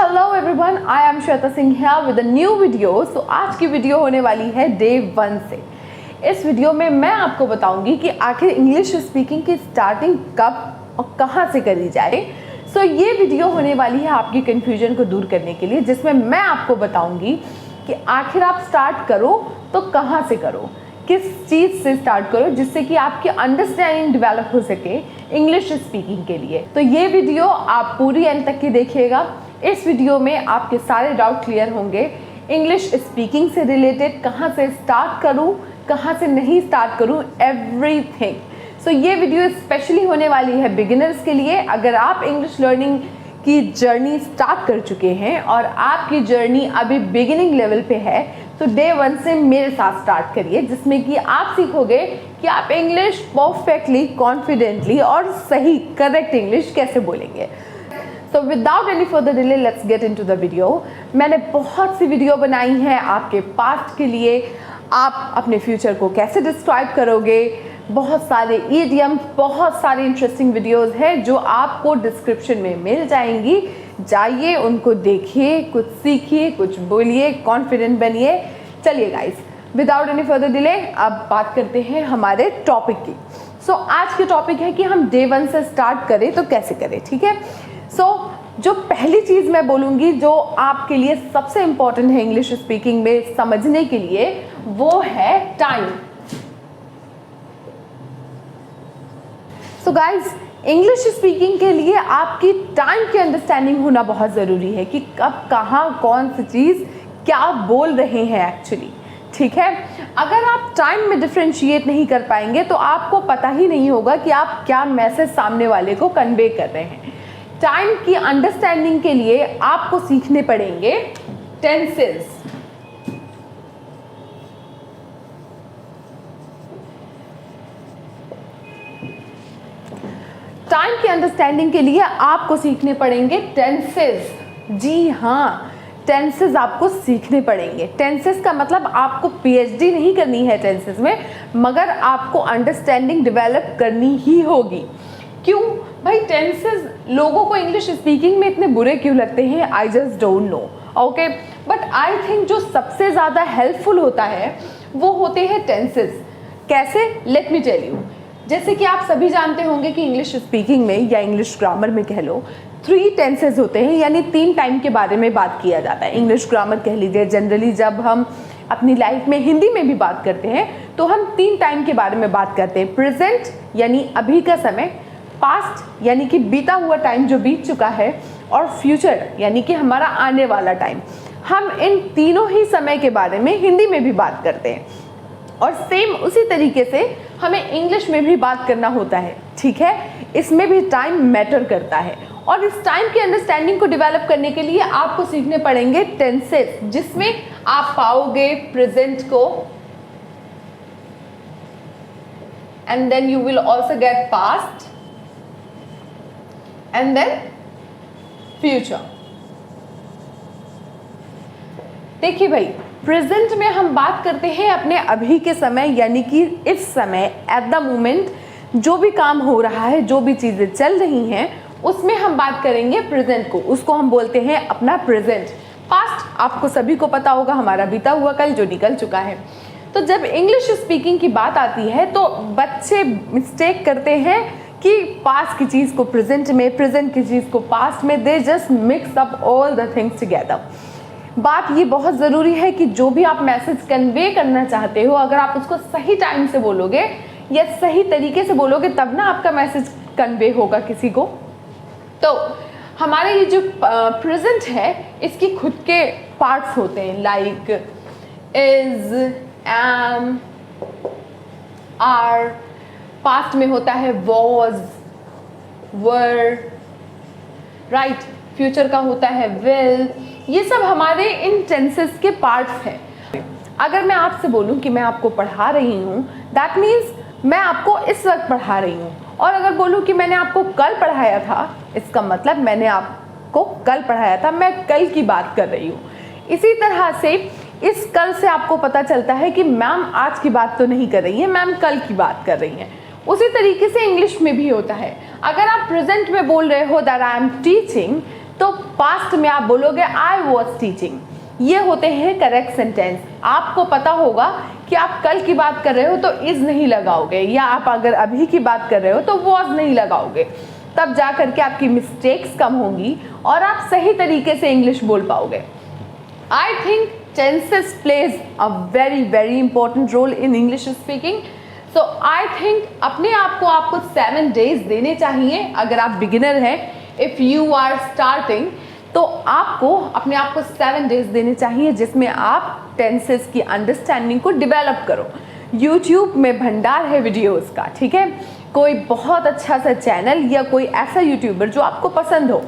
Hello everyone, I am Shweta Singh here with a new video. So आज की video होने वाली है डे 1 से। इस वीडियो में मैं आपको बताऊंगी कि आखिर इंग्लिश स्पीकिंग की स्टार्टिंग कब और कहां से करी जाए। सो ये वीडियो होने वाली है आपकी कन्फ्यूजन को दूर करने के लिए, जिसमें मैं आपको बताऊंगी कि आखिर आप स्टार्ट करो तो कहां से करो, किस चीज़ से स्टार्ट करो जिससे कि आपकी अंडरस्टैंडिंग डेवलप हो सके इंग्लिश स्पीकिंग के लिए। तो ये वीडियो आप पूरी एंड तक की देखिएगा। इस वीडियो में आपके सारे डाउट क्लियर होंगे इंग्लिश स्पीकिंग से रिलेटेड, कहाँ से स्टार्ट करूँ, कहाँ से नहीं स्टार्ट करूँ, एवरीथिंग। सो ये वीडियो स्पेशली होने वाली है बिगिनर्स के लिए। अगर आप इंग्लिश लर्निंग की जर्नी स्टार्ट कर चुके हैं और आपकी जर्नी अभी बिगिनिंग लेवल पे है, तो डे 1 से मेरे साथ स्टार्ट करिए, जिसमें कि आप सीखोगे कि आप इंग्लिश परफेक्टली, कॉन्फिडेंटली और सही करेक्ट इंग्लिश कैसे बोलेंगे। तो without any further delay let's get into the video. मैंने बहुत सी वीडियो बनाई हैं आपके पास्ट के लिए, आप अपने फ्यूचर को कैसे डिस्क्राइब करोगे, बहुत सारे ईडियम्स, बहुत सारे इंटरेस्टिंग वीडियोस हैं जो आपको डिस्क्रिप्शन में मिल जाएंगी। जाइए, उनको देखिए, कुछ सीखिए, कुछ बोलिए, कॉन्फिडेंट बनिए। चलिए guys, without any further delay अब बात करते हैं हमारे टॉपिक की। सो आज के टॉपिक है कि हम डे 1 से स्टार्ट करें तो कैसे करें, ठीक है। सो जो पहली चीज़ मैं बोलूँगी जो आपके लिए सबसे इम्पॉर्टेंट है इंग्लिश स्पीकिंग में समझने के लिए, वो है time. So guys, English speaking के लिए आपकी टाइम की अंडरस्टैंडिंग होना बहुत ज़रूरी है कि कब, कहाँ, कौन सी चीज़ क्या बोल रहे हैं एक्चुअली, ठीक है। अगर आप टाइम में डिफ्रेंशिएट नहीं कर पाएंगे तो आपको पता ही नहीं होगा कि आप क्या मैसेज सामने वाले को कन्वे कर रहे हैं। टाइम की अंडरस्टैंडिंग के लिए आपको सीखने पड़ेंगे टेंसेस। टाइम की अंडरस्टैंडिंग के लिए आपको सीखने पड़ेंगे टेंसेस। जी हाँ, टेंसेस आपको सीखने पड़ेंगे। टेंसेस का मतलब आपको पीएचडी नहीं करनी है टेंसेस में, मगर आपको अंडरस्टैंडिंग डेवलप करनी ही होगी। क्यों भाई, टेंसेस लोगों को इंग्लिश स्पीकिंग में इतने बुरे क्यों लगते हैं, I just don't know, okay. But I think जो सबसे ज़्यादा हेल्पफुल होता है वो होते हैं टेंसेस। कैसे, लेट मी टेल यू। जैसे कि आप सभी जानते होंगे कि इंग्लिश स्पीकिंग में या इंग्लिश ग्रामर में कह लो 3 टेंसेज होते हैं, यानी 3 टाइम के बारे में बात किया जाता है। इंग्लिश ग्रामर कह लीजिए, जनरली जब हम अपनी लाइफ में हिंदी में भी बात करते हैं तो हम 3 टाइम के बारे में बात करते हैं। प्रेजेंट यानी अभी का समय, पास्ट यानी कि बीता हुआ टाइम जो बीत चुका है, और फ्यूचर यानी कि हमारा आने वाला टाइम। हम इन तीनों ही समय के बारे में हिंदी में भी बात करते हैं और सेम उसी तरीके से हमें इंग्लिश में भी बात करना होता है, ठीक है। इसमें भी टाइम मैटर करता है और इस टाइम की अंडरस्टैंडिंग को डेवलप करने के लिए आपको सीखने पड़ेंगे टेंसेस, जिसमें आप पाओगे प्रेजेंट को, and then you will also get past and then future. देखिए भाई, प्रेजेंट में हम बात करते हैं अपने अभी के समय, यानी कि इस समय, एट द मोमेंट जो भी काम हो रहा है, जो भी चीज़ें चल रही हैं, उसमें हम बात करेंगे प्रेजेंट को। उसको हम बोलते हैं अपना प्रेजेंट। पास्ट आपको सभी को पता होगा, हमारा बीता हुआ कल जो निकल चुका है। तो जब इंग्लिश स्पीकिंग की बात आती है तो बच्चे मिस्टेक करते हैं कि पास्ट की चीज़ को प्रेजेंट में, प्रेजेंट की चीज़ को पास्ट में, they just mix up all the things together. बात ये बहुत ज़रूरी है कि जो भी आप मैसेज कन्वे करना चाहते हो, अगर आप उसको सही टाइम से बोलोगे या सही तरीके से बोलोगे, तब ना आपका मैसेज कन्वे होगा किसी को। तो हमारे ये जो प्रेजेंट है, इसकी खुद के पार्ट्स होते हैं, like is, am, are. Past में होता है वॉज, वर, राइट। फ्यूचर का होता है विल। ये सब हमारे इन टेंसेस के पार्ट्स हैं। अगर मैं आपसे बोलूं कि मैं आपको पढ़ा रही हूँ, दैट मीन्स मैं आपको इस वक्त पढ़ा रही हूँ। और अगर बोलूं कि मैंने आपको कल पढ़ाया था, इसका मतलब मैंने आपको कल पढ़ाया था, मैं कल की बात कर रही हूँ। इसी तरह से इस कल से आपको पता चलता है कि मैम आज की बात तो नहीं कर रही है, मैम कल की बात कर रही हैं। उसी तरीके से इंग्लिश में भी होता है। अगर आप प्रेजेंट में बोल रहे हो दैट आई एम टीचिंग, तो पास्ट में आप बोलोगे आई वॉज टीचिंग। ये होते हैं करेक्ट सेंटेंस। आपको पता होगा कि आप कल की बात कर रहे हो तो इज नहीं लगाओगे, या आप अगर अभी की बात कर रहे हो तो वॉज नहीं लगाओगे, तब जा करके आपकी मिस्टेक्स कम होंगी और आप सही तरीके से इंग्लिश बोल पाओगे। I think tenses plays a very important role in English speaking. So I think अपने आप को आपको 7 डेज देने चाहिए। अगर आप बिगिनर हैं, इफ़ यू आर स्टार्टिंग, तो आपको अपने आप को 7 डेज देने चाहिए जिसमें आप टेंसेस की अंडरस्टैंडिंग को डेवलप करो। यूट्यूब में भंडार है वीडियोस का, ठीक है। कोई बहुत अच्छा सा चैनल या कोई ऐसा यूट्यूबर जो आपको पसंद हो,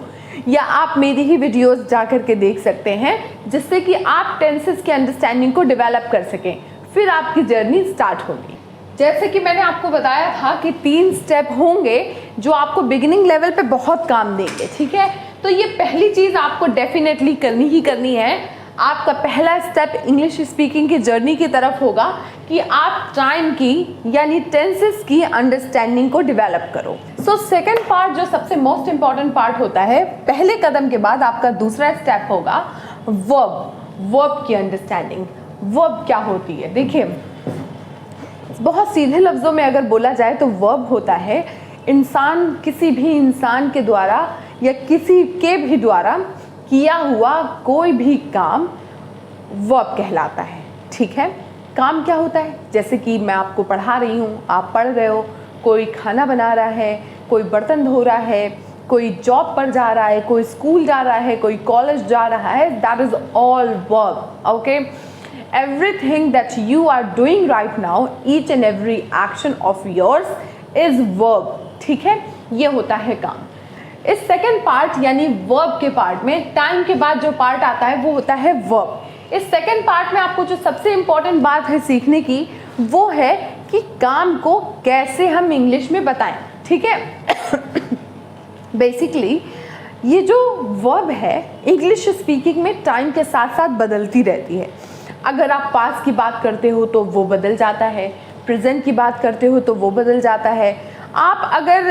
या आप मेरी ही वीडियोस जा कर के देख सकते हैं जिससे कि आप टेंसेस की अंडरस्टैंडिंग को डेवलप कर सकें, फिर आपकी जर्नी स्टार्ट होगी। जैसे कि मैंने आपको बताया था कि 3 स्टेप होंगे जो आपको बिगिनिंग लेवल पे बहुत काम देंगे, ठीक है। तो ये पहली चीज़ आपको डेफिनेटली करनी ही करनी है। आपका पहला स्टेप इंग्लिश स्पीकिंग की जर्नी की तरफ होगा कि आप टाइम की यानी टेंसेस की अंडरस्टैंडिंग को डेवलप करो। सो सेकंड पार्ट जो सबसे मोस्ट इंपॉर्टेंट पार्ट होता है, पहले कदम के बाद आपका दूसरा स्टेप होगा वर्ब की अंडरस्टैंडिंग। वर्ब क्या होती है? देखिए, बहुत सीधे लफ्ज़ों में अगर बोला जाए तो वर्ब होता है इंसान, किसी भी इंसान के द्वारा या किसी के भी द्वारा किया हुआ कोई भी काम वर्ब कहलाता है, ठीक है। काम क्या होता है? जैसे कि मैं आपको पढ़ा रही हूँ, आप पढ़ रहे हो, कोई खाना बना रहा है, कोई बर्तन धो रहा है, कोई जॉब पर जा रहा है, कोई स्कूल जा रहा है, कोई कॉलेज जा रहा है, that is all verb, okay. Everything that you are doing right now, each and every action of yours is verb, ठीक है। ये होता है काम। इस सेकंड पार्ट यानी वर्ब के पार्ट में टाइम के बाद जो पार्ट आता है वो होता है वर्ब। इस सेकंड पार्ट में आपको जो सबसे इंपॉर्टेंट बात है सीखने की, वो है कि काम को कैसे हम इंग्लिश में बताएं, ठीक है। बेसिकली ये जो वर्ब है इंग्लिश स्पीकिंग में टाइम के साथ साथ बदलती रहती है। अगर आप पास्ट की बात करते हो तो वो बदल जाता है, प्रेजेंट की बात करते हो तो वो बदल जाता है। आप अगर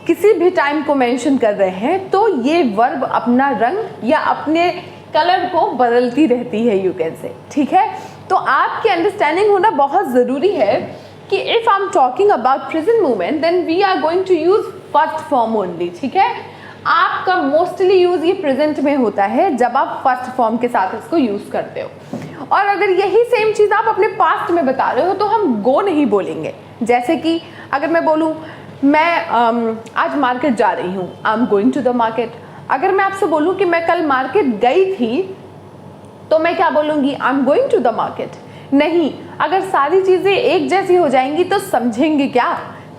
किसी भी टाइम को मेंशन कर रहे हैं तो ये वर्ब अपना रंग या अपने कलर को बदलती रहती है, यू कैन से, ठीक है। तो आपकी अंडरस्टैंडिंग होना बहुत ज़रूरी है कि if I am talking about present moment then we are going to use first form only, ठीक है। आपका मोस्टली यूज़ ये प्रेजेंट में होता है जब आप फर्स्ट फॉर्म के साथ इसको यूज़ करते हो। और अगर यही सेम चीज़ आप अपने पास्ट में बता रहे हो तो हम गो नहीं बोलेंगे। जैसे कि अगर मैं बोलूँ मैं आज मार्केट जा रही हूँ, I am going to the market. अगर मैं आपसे बोलूँ कि मैं कल मार्केट गई थी तो मैं क्या बोलूँगी? I am going to the market. नहीं, अगर सारी चीज़ें एक जैसी हो जाएंगी तो समझेंगे क्या?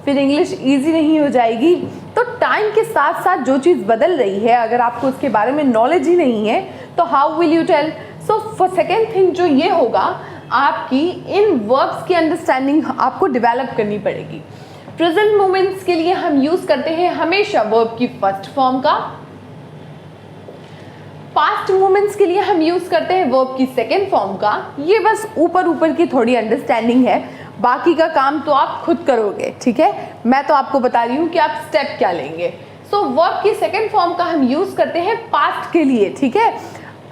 फिर इंग्लिश ईजी नहीं हो जाएगी। तो टाइम के साथ साथ जो चीज़ बदल रही है, अगर आपको उसके बारे में नॉलेज ही नहीं है तो how will you tell? So for second thing जो ये होगा, आपकी इन वर्ब्स की अंडरस्टैंडिंग आपको डेवलप करनी पड़ेगी। प्रेजेंट मोमेंट्स के लिए हम यूज करते हैं हमेशा वर्ब की फर्स्ट फॉर्म का। पास्ट मोमेंट्स के लिए हम यूज करते हैं वर्ब की सेकेंड फॉर्म का। ये बस ऊपर ऊपर की थोड़ी अंडरस्टैंडिंग है, बाकी का काम तो आप खुद करोगे, ठीक है। मैं तो आपको बता रही हूँ कि आप स्टेप क्या लेंगे। सो वर्ब की सेकेंड फॉर्म का हम यूज करते हैं पास्ट के लिए, ठीक है।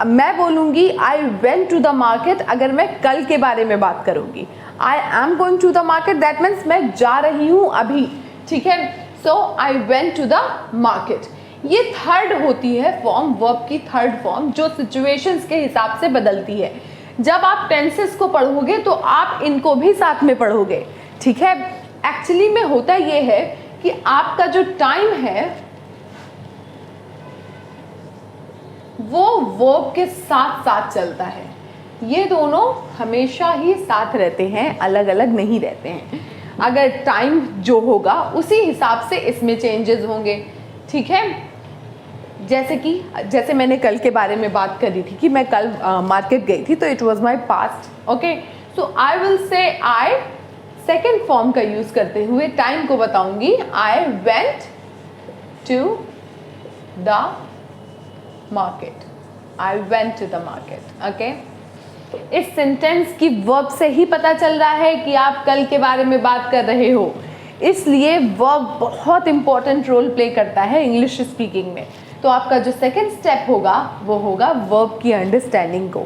मैं बोलूँगी I went to the market अगर मैं कल के बारे में बात करूँगी। I am going to the market that means मैं जा रही हूँ अभी, ठीक है। So I went to the market, ये थर्ड होती है फॉर्म, वर्ब की थर्ड फॉर्म, जो सिचुएशंस के हिसाब से बदलती है। जब आप टेंसेस को पढ़ोगे तो आप इनको भी साथ में पढ़ोगे, ठीक है। एक्चुअली में होता ये है कि आपका जो टाइम है वो वर्ब के साथ साथ चलता है। ये दोनों हमेशा ही साथ रहते हैं, अलग अलग नहीं रहते हैं। अगर टाइम जो होगा उसी हिसाब से इसमें चेंजेस होंगे, ठीक है। जैसे मैंने कल के बारे में बात करी थी कि मैं कल मार्केट गई थी, तो it was my past, okay. So I will say I second form का यूज करते हुए टाइम को बताऊंगी, I went to the market, I went to the market, okay. इस सेंटेंस की वर्ब से ही पता चल रहा है कि आप कल के बारे में बात कर रहे हो, इसलिए वर्ब बहुत इंपॉर्टेंट रोल प्ले करता है इंग्लिश स्पीकिंग में। तो आपका जो सेकंड स्टेप होगा वो होगा वर्ब की अंडरस्टैंडिंग को,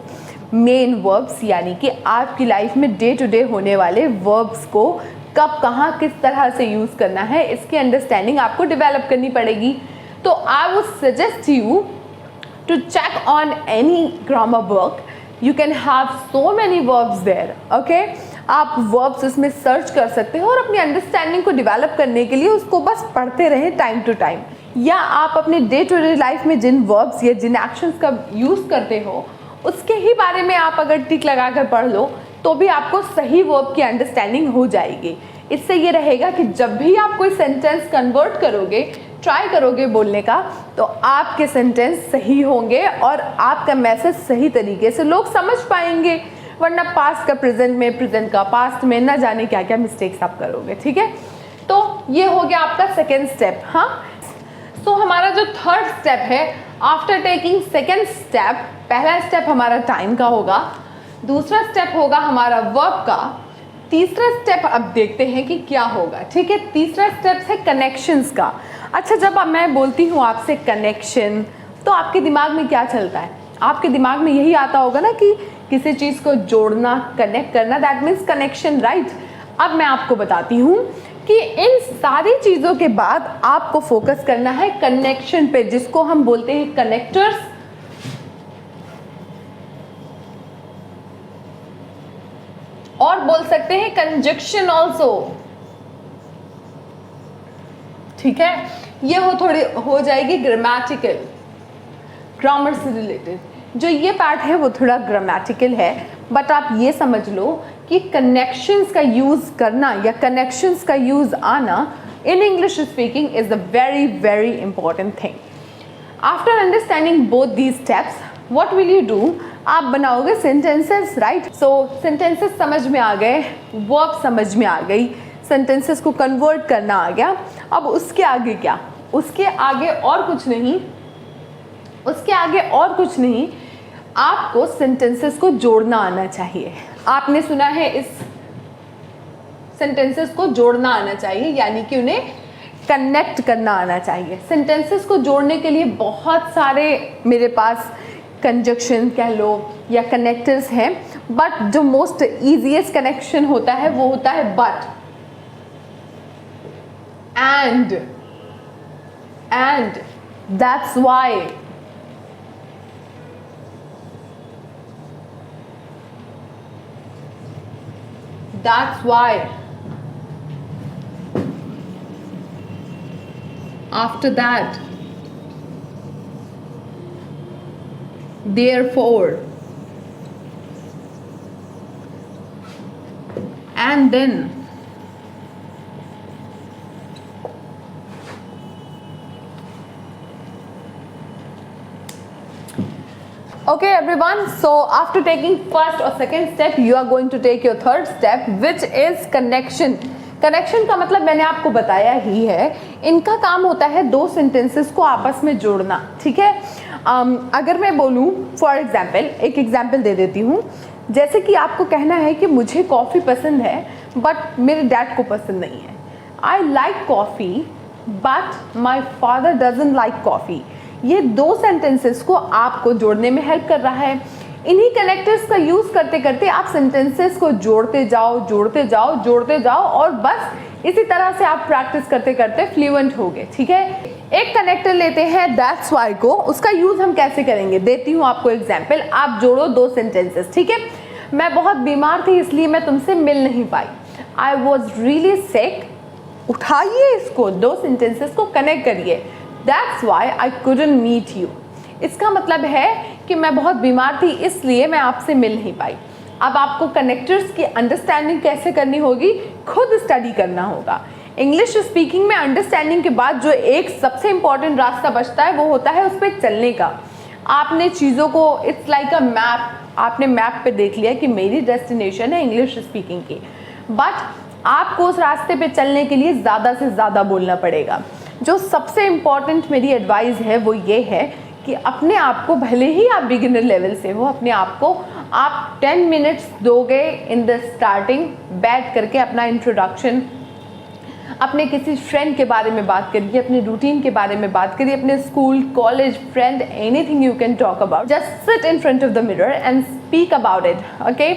मेन वर्ब्स, यानी कि आपकी लाइफ में डे टू डे होने वाले वर्ब्स को कब कहाँ किस तरह से यूज़ करना है, इसकी अंडरस्टैंडिंग आपको डेवलप करनी पड़ेगी। तो I would suggest you to check on any grammar book. You can have so many verbs there, okay? आप verbs इसमें सर्च कर सकते हो और अपनी अंडरस्टैंडिंग को डेवलप करने के लिए उसको बस पढ़ते रहें टाइम टू टाइम। या आप अपने डे टू डे लाइफ में जिन verbs या जिन एक्शंस का यूज़ करते हो उसके ही बारे में आप अगर टिक लगा कर पढ़ लो तो भी आपको सही वर्ब की अंडरस्टैंडिंग हो जाएगी। इससे ये रहेगा कि जब भी आप कोई सेंटेंस कन्वर्ट करोगे, ट्राई करोगे बोलने का, तो आपके सेंटेंस सही होंगे और आपका मैसेज सही तरीके से लोग समझ पाएंगे। वरना पास्ट का प्रेजेंट में, प्रेजेंट का पास्ट में, ना जाने क्या क्या मिस्टेक्स आप करोगे। ठीक है, तो ये हो गया आपका सेकेंड स्टेप। हाँ, तो हमारा जो थर्ड स्टेप है, आफ्टर टेकिंग सेकेंड स्टेप, पहला स्टेप हमारा टाइम का होगा, दूसरा स्टेप होगा हमारा वर्ब का, तीसरा स्टेप अब देखते हैं कि क्या होगा। ठीक है, तीसरा स्टेप है कनेक्शंस का। अच्छा, जब अब मैं बोलती हूँ आपसे कनेक्शन, तो आपके दिमाग में क्या चलता है? आपके दिमाग में यही आता होगा ना कि किसी चीज़ को जोड़ना, कनेक्ट करना, दैट मीन्स कनेक्शन, राइट? अब मैं आपको बताती हूँ कि इन सारी चीज़ों के बाद आपको फोकस करना है कनेक्शन पे, जिसको हम बोलते हैं कनेक्टर्स, और बोल सकते हैं कंजक्शन ऑल्सो। ठीक है, ये थोड़ी हो जाएगी ग्रामेटिकल, ग्रामर से रिलेटेड। जो ये पार्ट है वो थोड़ा ग्रामेटिकल है, बट आप ये समझ लो कि कनेक्शंस का यूज़ करना या कनेक्शंस का यूज़ आना इन English speaking is a very very important thing. After understanding both these steps, what will you do? आप बनाओगे सेंटेंसेस, राइट? सो सेंटेंसेस समझ में आ गए, वर्ब समझ में आ गई, सेंटेंसेस को कन्वर्ट करना आ गया। अब उसके आगे क्या? उसके आगे और कुछ नहीं, उसके आगे और कुछ नहीं, आपको सेंटेंसेस को जोड़ना आना चाहिए। आपने सुना है इस सेंटेंसेस को जोड़ना आना चाहिए, यानी कि उन्हें कनेक्ट करना आना चाहिए। सेंटेंसेस को जोड़ने के लिए बहुत सारे मेरे पास कंजक्शन कह लो या कनेक्टर्स हैं, बट जो मोस्ट ईजीएस्ट कनेक्शन होता है वो होता है but, and that's why, after that, therefore, and then, okay everyone, so after taking first or second step, you are going to take your third step, which is connection. Connection का मतलब मैंने आपको बताया ही है, इनका काम होता है दो सेंटेंसेस को आपस में जोड़ना। ठीक है, अगर मैं बोलूँ फॉर एग्जाम्पल, एक एग्जाम्पल दे देती हूँ, जैसे कि आपको कहना है कि मुझे कॉफ़ी पसंद है बट मेरे डैड को पसंद नहीं है। I like coffee but my father doesn't like coffee. ये दो सेंटेंसेस को आपको जोड़ने में हेल्प कर रहा है। इन्हीं कनेक्टर्स का यूज़ करते करते आप सेंटेंसेस को जोड़ते जाओ, जोड़ते जाओ, जोड़ते जाओ, और बस इसी तरह से आप प्रैक्टिस करते करते फ्लुएंट हो गए। ठीक है, एक कनेक्टर लेते हैं दैट्स वाई को, उसका यूज़ हम कैसे करेंगे देती हूँ आपको एग्जाम्पल। आप जोड़ो दो सेंटेंसेस। ठीक है, मैं बहुत बीमार थी इसलिए मैं तुमसे मिल नहीं पाई। आई वॉज रियली सिक, उठाइए इसको, दो सेंटेंसेस को कनेक्ट करिए। That's why I couldn't meet you। इसका मतलब है कि मैं बहुत बीमार थी इसलिए मैं आपसे मिल नहीं पाई। अब आपको कनेक्टर्स की अंडरस्टैंडिंग कैसे करनी होगी, खुद स्टडी करना होगा। इंग्लिश स्पीकिंग में अंडरस्टैंडिंग के बाद जो एक सबसे इम्पॉर्टेंट रास्ता बचता है वो होता है उस पर चलने का। आपने चीज़ों को, इट्स लाइक अ मैप, आपने मैप पे देख लिया कि मेरी डेस्टिनेशन है इंग्लिश स्पीकिंग की, बट आपको उस रास्ते पे चलने के लिए ज़्यादा से ज़्यादा बोलना पड़ेगा। जो सबसे इम्पॉर्टेंट मेरी एडवाइस है वो ये है कि अपने आप को, भले ही आप बिगिनर लेवल से हो, अपने आप को आप 10 मिनट्स दोगे इन द स्टार्टिंग, बैठ करके अपना इंट्रोडक्शन, अपने किसी फ्रेंड के बारे में बात करिए, अपने रूटीन के बारे में बात करिए, अपने school, college, friend, anything you can talk about. Just sit in front of the mirror and speak about it, okay.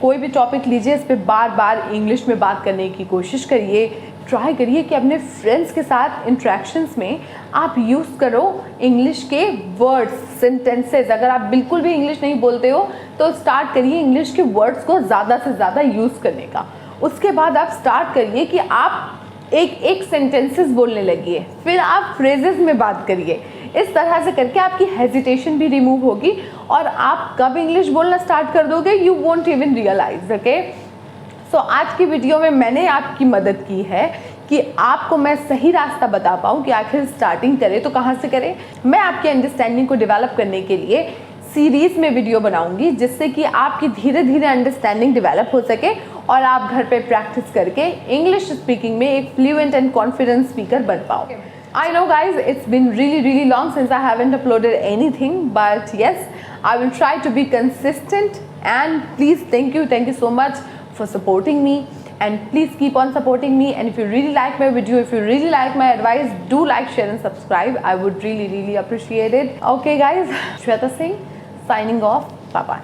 कोई भी टॉपिक लीजिए, इस पर बार बार इंग्लिश में बात करने की कोशिश करिए। ट्राई करिए कि अपने फ्रेंड्स के साथ इंट्रैक्शंस में आप यूज़ करो इंग्लिश के वर्ड्स, सेंटेंसेस। अगर आप बिल्कुल भी इंग्लिश नहीं बोलते हो तो स्टार्ट करिए इंग्लिश के वर्ड्स को ज़्यादा से ज़्यादा यूज़ करने का। उसके बाद आप स्टार्ट करिए कि आप एक सेंटेंसेस बोलने लगिए, फिर आप फ्रेजेस में बात करिए। इस तरह से करके आपकी हेजिटेशन भी रिमूव होगी और आप कब इंग्लिश बोलना स्टार्ट कर दोगे you won't even realise, okay. So आज की वीडियो में मैंने आपकी मदद की है कि आपको मैं सही रास्ता बता पाऊँ कि आखिर स्टार्टिंग करें तो कहाँ से करें। मैं आपकी अंडरस्टैंडिंग को डेवलप करने के लिए सीरीज़ में वीडियो बनाऊंगी, जिससे कि आपकी धीरे धीरे अंडरस्टैंडिंग डेवलप हो सके और आप घर पे प्रैक्टिस करके इंग्लिश स्पीकिंग में एक फ्लुएंट एंड कॉन्फिडेंट स्पीकर बन पाओ। I know guys, it's been really long since I haven't uploaded anything, but yes, I will try to be consistent and please thank you so much for supporting me and please keep on supporting me. And if you really like my video, if you really like my advice, do like, share and subscribe. I would really appreciate it. Okay guys, Shweta Singh signing off. Bye bye.